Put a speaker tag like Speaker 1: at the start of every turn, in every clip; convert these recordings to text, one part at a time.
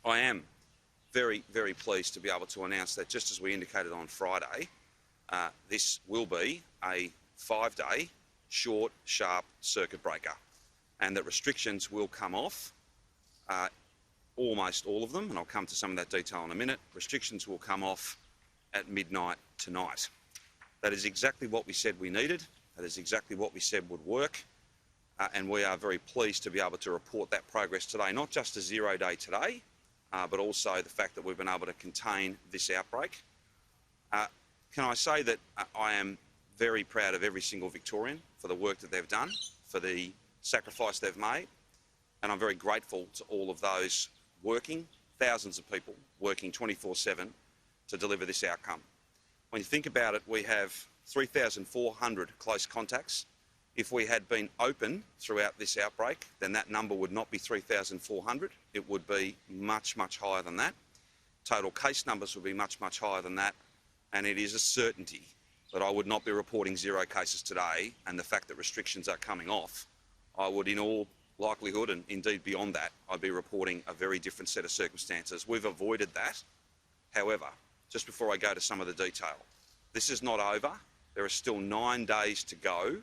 Speaker 1: I am very, very pleased to be able to announce that, just as we indicated on Friday, this will be a 5-day short, sharp circuit breaker, and that restrictions will come off, almost all of them, and I'll come to some of that detail in a minute. Restrictions will come off at midnight tonight. That is exactly what we said we needed. That is exactly what we said would work. And we are very pleased to be able to report that progress today, not just a 0-day today, but also the fact that we've been able to contain this outbreak. Can I say that I am very proud of every single Victorian for the work that they've done, for the sacrifice they've made, and I'm very grateful to all of those working, thousands of people working 24/7 to deliver this outcome. When you think about it, we have 3,400 close contacts. If we had been open throughout this outbreak, then that number would not be 3,400. It would be much, much higher than that. Total case numbers would be much, much higher than that. And it is a certainty that I would not be reporting 0 cases today, and the fact that restrictions are coming off, I would in all likelihood, and indeed beyond that, I'd be reporting a very different set of circumstances. We've avoided that. However, just before I go to some of the detail, this is not over. There are still 9 days to go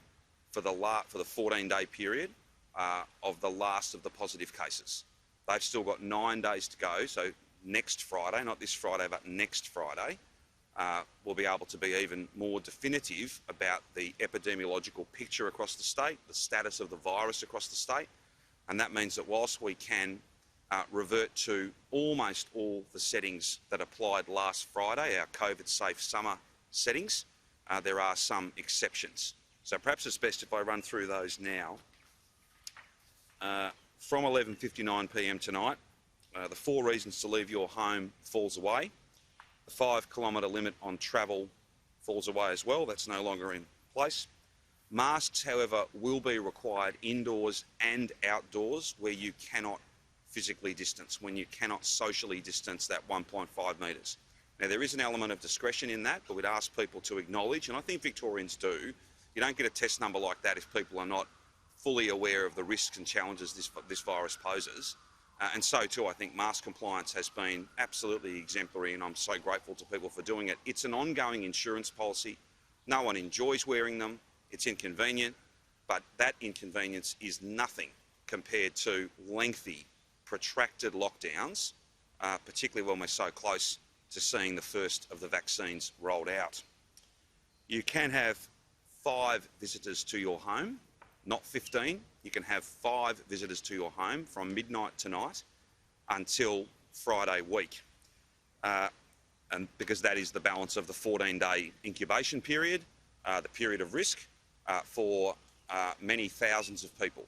Speaker 1: for the 14-day period of the last of the positive cases. They've still got 9 days to go, so next Friday, not this Friday, but next Friday, we'll be able to be even more definitive about the epidemiological picture across the state, the status of the virus across the state, and that means that whilst we can revert to almost all the settings that applied last Friday, our COVID-safe summer settings, there are some exceptions. So perhaps it's best if I run through those now. From 11:59 p.m. tonight, the 4 reasons to leave your home falls away. The 5-kilometre limit on travel falls away as well. That's no longer in place. Masks, however, will be required indoors and outdoors where you cannot physically distance, when you cannot socially distance that 1.5 metres. Now, there is an element of discretion in that, but we'd ask people to acknowledge, and I think Victorians do, you don't get a test number like that if people are not fully aware of the risks and challenges this virus poses. And so too, I think mask compliance has been absolutely exemplary, and I'm so grateful to people for doing it. It's an ongoing insurance policy. No one enjoys wearing them. It's inconvenient, but that inconvenience is nothing compared to lengthy, protracted lockdowns, particularly when we're so close to seeing the first of the vaccines rolled out. You can have 5 visitors to your home, not 15. You can have 5 visitors to your home from midnight tonight until Friday week. And because that is the balance of the 14-day incubation period, the period of risk for many thousands of people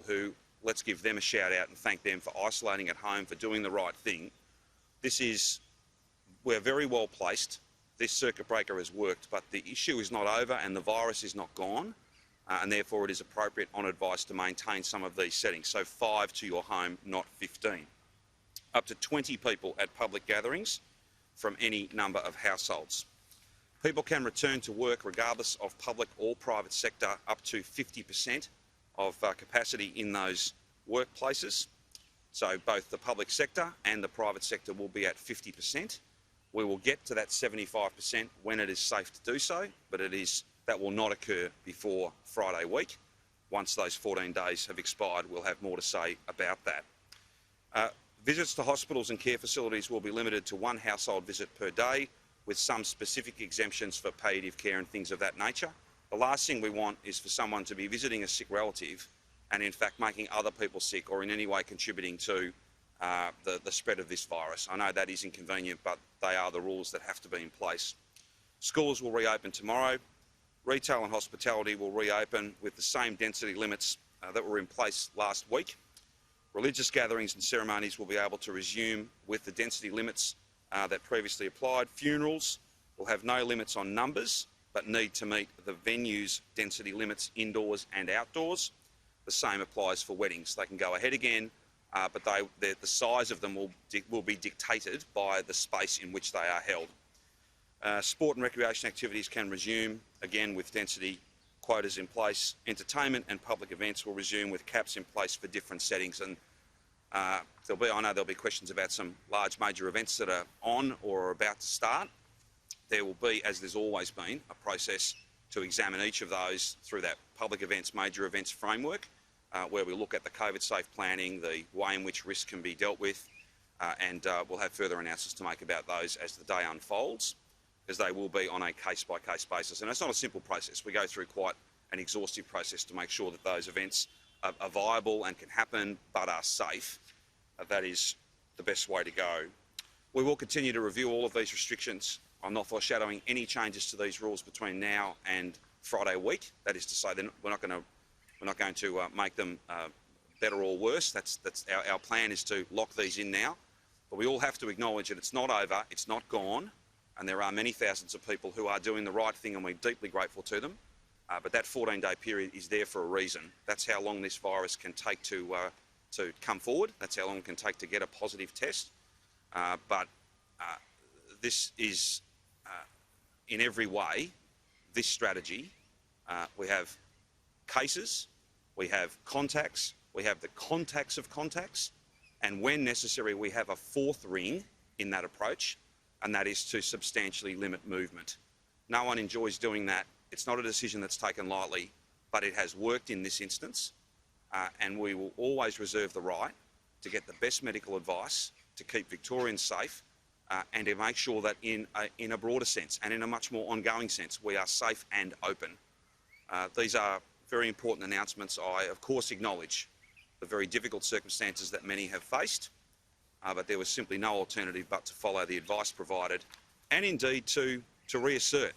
Speaker 1: who, let's give them a shout out and thank them for isolating at home, for doing the right thing. We're very well placed. This circuit breaker has worked, but the issue is not over and the virus is not gone, and therefore it is appropriate on advice to maintain some of these settings. So 5 to your home, not 15. Up to 20 people at public gatherings from any number of households. People can return to work regardless of public or private sector, up to 50% of capacity in those workplaces. So both the public sector and the private sector will be at 50%. We will get to that 75% when it is safe to do so, but that will not occur before Friday week. Once those 14 days have expired, we'll have more to say about that. Visits to hospitals and care facilities will be limited to 1 household visit per day, with some specific exemptions for palliative care and things of that nature. The last thing we want is for someone to be visiting a sick relative and in fact making other people sick or in any way contributing to the spread of this virus. I know that is inconvenient, but they are the rules that have to be in place. Schools will reopen tomorrow. Retail and hospitality will reopen with the same density limits that were in place last week. Religious gatherings and ceremonies will be able to resume with the density limits that previously applied. Funerals will have no limits on numbers, but need to meet the venue's density limits indoors and outdoors. The same applies for weddings. They can go ahead again, but the size of them will be dictated by the space in which they are held. Sport and recreation activities can resume, again with density quotas in place. Entertainment and public events will resume with caps in place for different settings. And I know there'll be questions about some large major events that are on or are about to start. There will be, as there's always been, a process to examine each of those through that public events, major events framework, where we look at the COVID-safe planning, the way in which risk can be dealt with, and we'll have further announcements to make about those as the day unfolds, because they will be on a case-by-case basis. And it's not a simple process. We go through quite an exhaustive process to make sure that those events are viable and can happen but are safe. That is the best way to go. We will continue to review all of these restrictions. I'm not foreshadowing any changes to these rules between now and Friday week. That is to say, we're not going to make them better or worse. That's our plan is to lock these in now. But we all have to acknowledge that it's not over, it's not gone, and there are many thousands of people who are doing the right thing, and we're deeply grateful to them. But that 14-day period is there for a reason. That's how long this virus can take to come forward. That's how long it can take to get a positive test. But this is, in every way, this strategy. We have cases, we have contacts, we have the contacts of contacts, and when necessary, we have a fourth ring in that approach, and that is to substantially limit movement. No one enjoys doing that. It's not a decision that's taken lightly, but it has worked in this instance, and we will always reserve the right to get the best medical advice to keep Victorians safe, and to make sure that in a broader sense and in a much more ongoing sense, we are safe and open. These are very important announcements. I, of course, acknowledge the very difficult circumstances that many have faced, but there was simply no alternative but to follow the advice provided, and indeed to reassert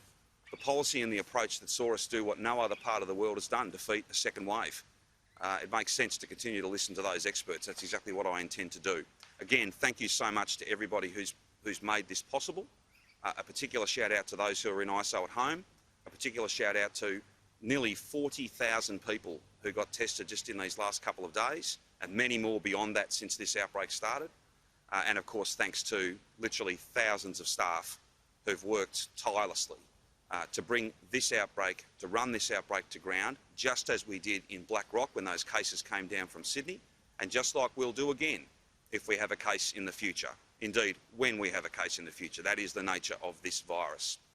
Speaker 1: the policy and the approach that saw us do what no other part of the world has done, defeat a second wave. It makes sense to continue to listen to those experts. That's exactly what I intend to do. Again, thank you so much to everybody who's made this possible. A particular shout out to those who are in ISO at home. A particular shout out to nearly 40,000 people who got tested just in these last couple of days, and many more beyond that since this outbreak started. And of course, thanks to literally thousands of staff who've worked tirelessly to bring this outbreak, to run this outbreak to ground, just as we did in Black Rock when those cases came down from Sydney, and just like we'll do again if we have a case in the future. Indeed, when we have a case in the future. That is the nature of this virus.